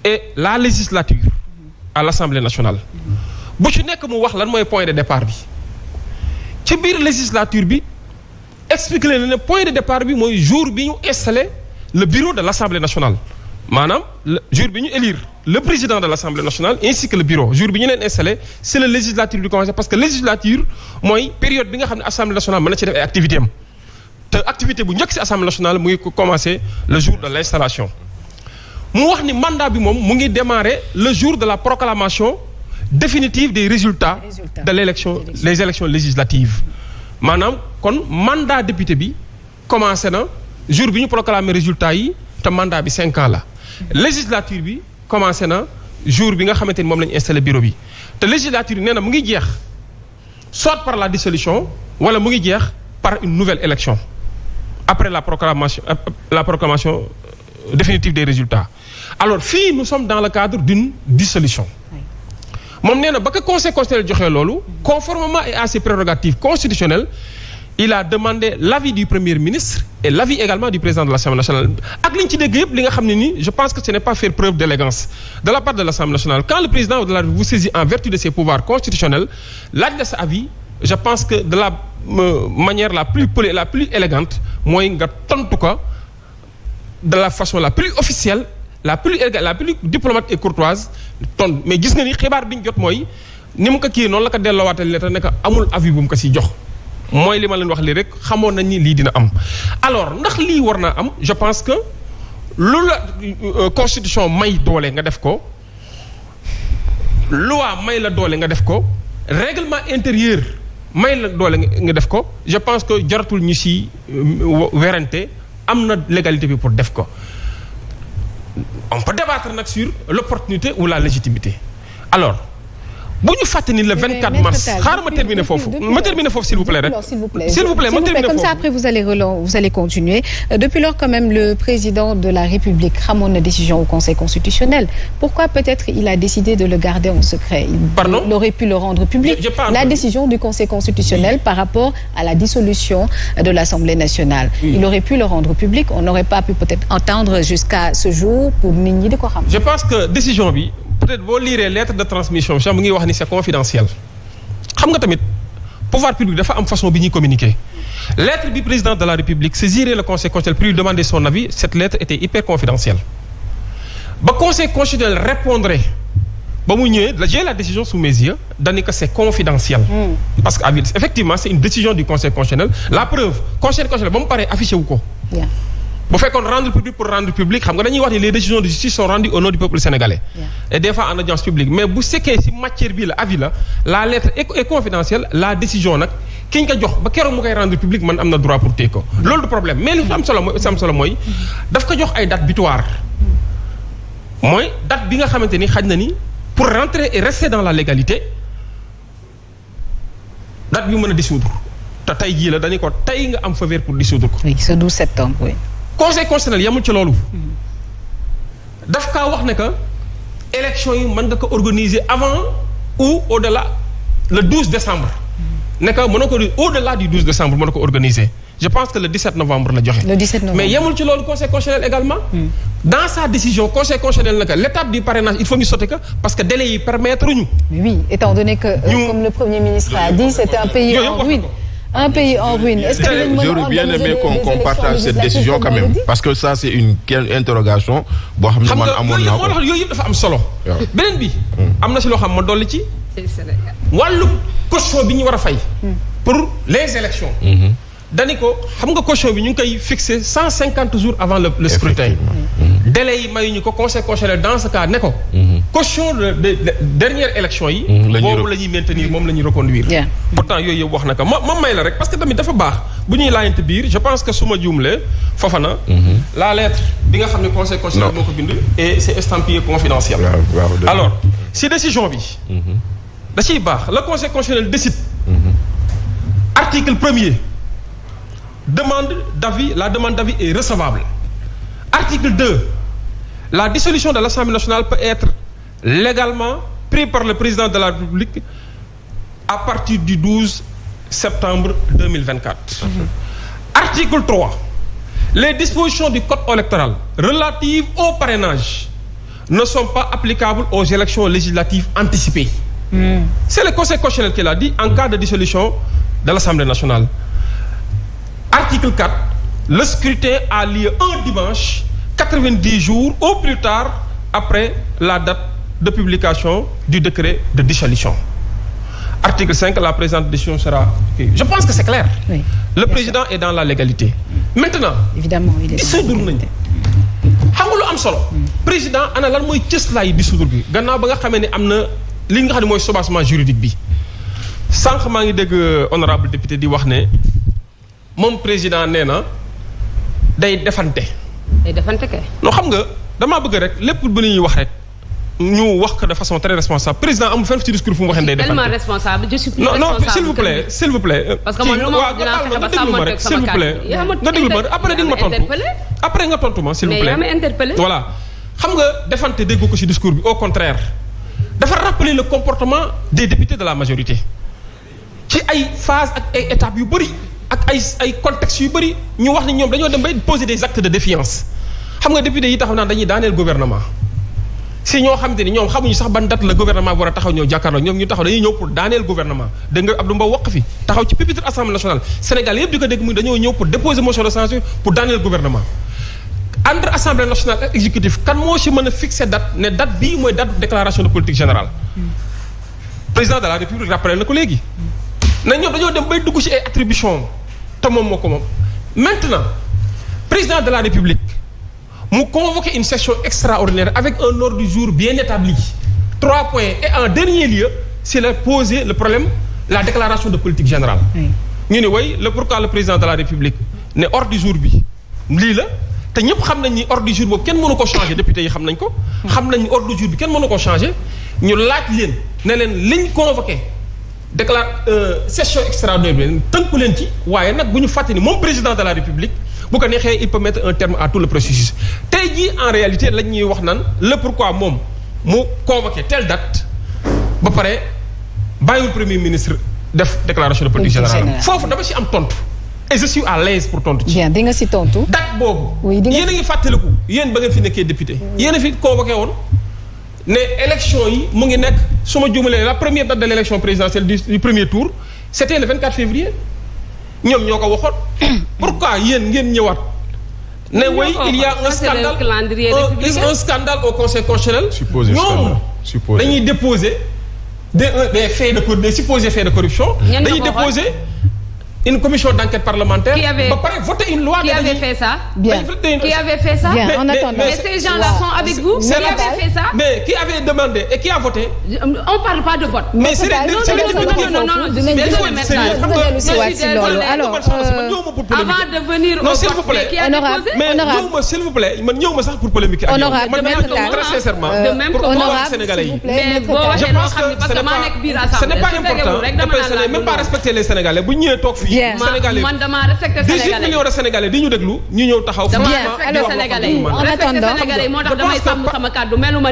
et la législature à l'Assemblée nationale bu ci nekk mu wax lan mooy point de départ bi ci biir législature bi expliqué leen ne point de départ bi mooy jour bi ñu installé le bureau de l'Assemblée nationale maanaam jour bi ñu élire le président de l'Assemblée nationale ainsi que le bureau jour bi ñu leen installé c'est le législature bi commencé parce que législature mooy période bi nga xam ne Assemblée nationale mën na ci def ay activité am te activité bu njëkk ci Assemblée nationale mu ngi commencé le jour de l'installation mu wax ni mandat bi moom mu ngi démarrer le jour de la proclamation définitive des résultats de l'élection les élections législatives maanaam kon mandat député bi commencé na jour bi ñu proclamer résultats yi te mandat bi 5 ans la législature bi commencé na jour bi nga xamante ni moom la ñu installé bureau bi te législature bi nee na mu ngi jeex soit par la dissolution wala mu ngi jeex par une nouvelle élection après la proclamation définitive des résultats alors fii nous sommes dans le cadre d'une dissolution moom nee na ba ko conseil constitutionnel joxee loolu conformément à ses prérogatives constitutionnelles il a demandé l'avis du premier ministre et l'avis également du président de l'Assemblée nationale ak li ñu ci dégg yëpp li nga xam ne ni je pense que ce n'est pas faire preuve d'élégance de la part de l'Assemblée nationale quand le président de la République vous saisit en vertu de ses pouvoirs constitutionnels laaj la sa avis je pense que de la manière la plus polie la plus élégante mooy nga tontu ko de la façon la plus officielle la plus diplomate et courtoise tontu mais gis nga ni xibaar bi ñu jot mooy ni mu ko kii noonu la ko delloowaatee lettre ne ko amul avis bu mu ko siy jox mooy li ma leen wax lii rek xamoon nañ ni lii dina am alors ndax lii war naa am je pense que lu la constitution may doole nga def ko loi may la doole nga def ko règlement intérieur may la doole nga def ko je pense que jaratul ñu si werante am na légalité bi pour def ko on peut débattre nag sur l'opportunité ou la légitimité alors bu ñu fàttali ni le 24 mars xaaral ma terminer foofu s'il vous plaît rek s'il vous plaît comme ça après vous allez continuer depuis lors quand même le président de la République xamoon na décision au Conseil constitutionnel pourquoi peut-être il a décidé de le garder en secret il aurait pu le rendre public la décision du Conseil constitutionnel par rapport à la dissolution de l'Assemblée nationale il aurait pu le rendre public on n'aurait pas pu peut-être entendre jusqu'à ce jour pour nit ñi di ko xam je pense que décision bi peut-être boo liiree lettre de transmission sax mu ngi wax ni c'est confidentiel xam nga tamit pouvoir public dafa am façon bi ñuy communiquer lettre bi président de la République saisirait le conseil constitutionnel pour lui demander son avis cette lettre était hyper confidentielle ba conseil constitutionnel répondrait ba mu ñëwee j'ai la décision sous mes yeux dañu que c'est confidentiel parce que effectivement c'est une décision du conseil constitutionnel la preuve conseil constitutionnel ba mu paree affiché wu ko bu fekkoon rendre public pour rendre public xam nga dañuy wax ni les décisions de justice sont rendues au nom du peuple sénégalais et des fois en audience publique mais bu sekkee ci matière bi la avis la lettre est confidentielle la décision nag ki ñu ko jox ba keroog mu koy rendre public man am na droit pour téye ko loolu du problème mais li am solo mooy daf ko jox ay date butoir mooy date bi nga xamante ni xaj na ni pour rentrer et rester dans la légalité date bi mën a dissoudre te tey jii la dañu ko tey nga am faveur pour dissoudre ko oui ce 12 septembre oui conseil constitutionnel yamul ci loolu daf kaa wax ne que élection yi mën nga ko organiser avant ou au-delà le 12 décembre ne que mën na ko au-delà du 12 décembre mën na ko organiser je pense que le 17 novembre la joxe. le 17 novembre mais yamul ci loolu conseil constitutionnel également. dans sa décision conseil constitutionnel ne que l'étape du parrainage il faut ñu sauter que parce que délai yi permettre ñu. oui étant donné que comme le premier ministre a dit c'est un pays en ruine. Un pays en ruine. Est-ce que j'aurais bien aimé qu'on partage cette décision quand même parce que ça c'est une interrogation boo xam ne man amoon naa ko yooyu yëpp dafa am solo. beneen bi. am na si loo xam ma dolli ci. wàllu caution bi ñu war a fay. pour les élections. dani ko xam nga caution bi ñu ngi koy fixer 150 jours avant le scrutin. délai yi mayuñu ko conseil constitutionnel dans ce cas ne ko. caution de dernière élection yi. boobu la ñuy maintenir moom la ñuy reconduire. pourtant yooyu yëpp wax na ko ma may la rek parce que tamit dafa baax bu ñuy laajante biir je pense que su ma juumlee Fofana. la lettre bi nga xam ne conseil constitutionnel moo ko bind. et c'est estampillé confidentiel. alors si décision bi. da ciy baax le conseil constitutionnel décide. article 1er. La demande d'avis est recevable. Article 2. La dissolution de l'Assemblée nationale peut être légalement prise par le président de la République à partir du 12 septembre 2024. Article 3. Les dispositions du code électoral relatives au parrainage ne sont pas applicables aux élections législatives anticipées. C'est le Conseil constitutionnel qui l'a dit en cas de dissolution de l'Assemblée nationale. Article 4, le scrutin a lieu un dimanche, 90 jours au plus tard après la date de publication du décret de dissolution. Article 5, la présente décision sera... Je pense que c'est clair. Oui, le président est dans la légalité. Maintenant, évidemment, il est dissoudre nañu xam nga lu am solo. président ana lan mooy cëslaay dissoudre bi gannaaw ba nga xamee ne am na li nga xam ne mooy soubassement juridique bi sànq maa ngi dégg honorable député di wax ne moom président nee na day defante. day defante kay. non xam nga damaa bëgg rek lépp bu ñuy wax rek ñu wax ko de façon très responsable président amul fenn ci discours fu mu waxee day defante. tellement responsable je suis plus non responsable. non s'il vous plaît. parce que man lu ma dinaa fexe ba sàmmanteeg sama kàddu nga déglu ma après di nga ma tontu après nga tontu ma s'il vous plaît. mais yaa ma interpellé. voilà xam nga defante déggu ko ci discours bi au contraire dafa rappeler le comportement des députés de la majorité ci ay phase ak ay étapes yu bëri ak ay contextes yu bëri ñu wax ni ñoom dañoo dem bay poser des actes de défiance xam nga député yi taxaw naan dañuy daaneel gouvernement si ñoo xamante ni ñoom xamuñu sax ban date la gouvernement war a taxaw ñëw jàkkaarloo ñoom ñu taxaw dañuy ñëw pour daaneel gouvernement dégg nga Abdou Mbow wax fi taxaw ci pupitre assemblée nationale Sénégal yëpp di ko dégg muy dañoo ñëw pour déposer motion de censure pour daaneel gouvernement entre assemblée nationale ak exécutif kan moo ci mën a fixer date ne date bii mooy date déclaration de politique générale président de la république rappelé na ko léegi na ñoom dañoo dem bay dugg ci ay attribution te moom moo ko moom maintenant président de la république mu convoqué une session extraordinaire avec un ordre du jour bien établi 3 points et en dernier lieu c'est a posé le problème la déclaration de politique générale ñu ne way pourquoi le président de la république ne ordre du jour bi lii la te ñëpp xam nañ ni ordre du jour boobu kenn mënu ko changer député yi xam nañ ko xam nañ ni ordre du jour bi kenn mënu ko changer ñu laaj leen ne leen liñ convoqué session extraordinaire bi tënku leen ci waaye nag bu ñu fàtte ni moom président de la république bu ko neexee il peut mettre un terme à tout le processus tey jii en réalité lañ ñuy wax naan le pourquoi moom mu convoqué telle date ba pare bàyyiwul premier ministre def déclaration de politique générale foofu dama ci am tontu et je suis à l'aise pour tontu ci. bien di nga ci tontu. date boobu. oui di nga yéen a ngi fàttaliku yéen ba ngeen fi nekkee député. yéen a fi convoqué woon ne élection yi mu ngi nekk su ma juumalee la première date de l'élection présidentielle du premier tour c'était le 24 février. ñoom ñoo ko waxoon pourquoi yéen ngeen ñëwaat ne way il y a un scandale au conseil constitutionnel ñoom dañuy déposer des faits des supposés faits de corruption dañuy déposer une commission d'enquête parlementaire ba pare voter une loi qui avait fait ça qui avait fait ça bien en attendant mais ces gens-là sont avec vous qui avait fait ça mais qui avait demandé et qui a voté on parle pas de vote mais c'est alors avant de venir au vote qui a déposé mais ñëw ma s'il vous plaît man ñëw ma sax pour polémique ak man très sincèrement pour wax sénégalais yi mais boo waxee loo xam ne parce que maa nekk biir ce n'est assemblée pas important ce n'est même pas respecter les sénégalais bu ñëwee toog fii sénégalais man dama respecté 18 millions de sénégalais di ñu déglu ñu ñëw taxaw dama respecté sénégalais yi moo tax damay sàmm sama kàddu meluma ni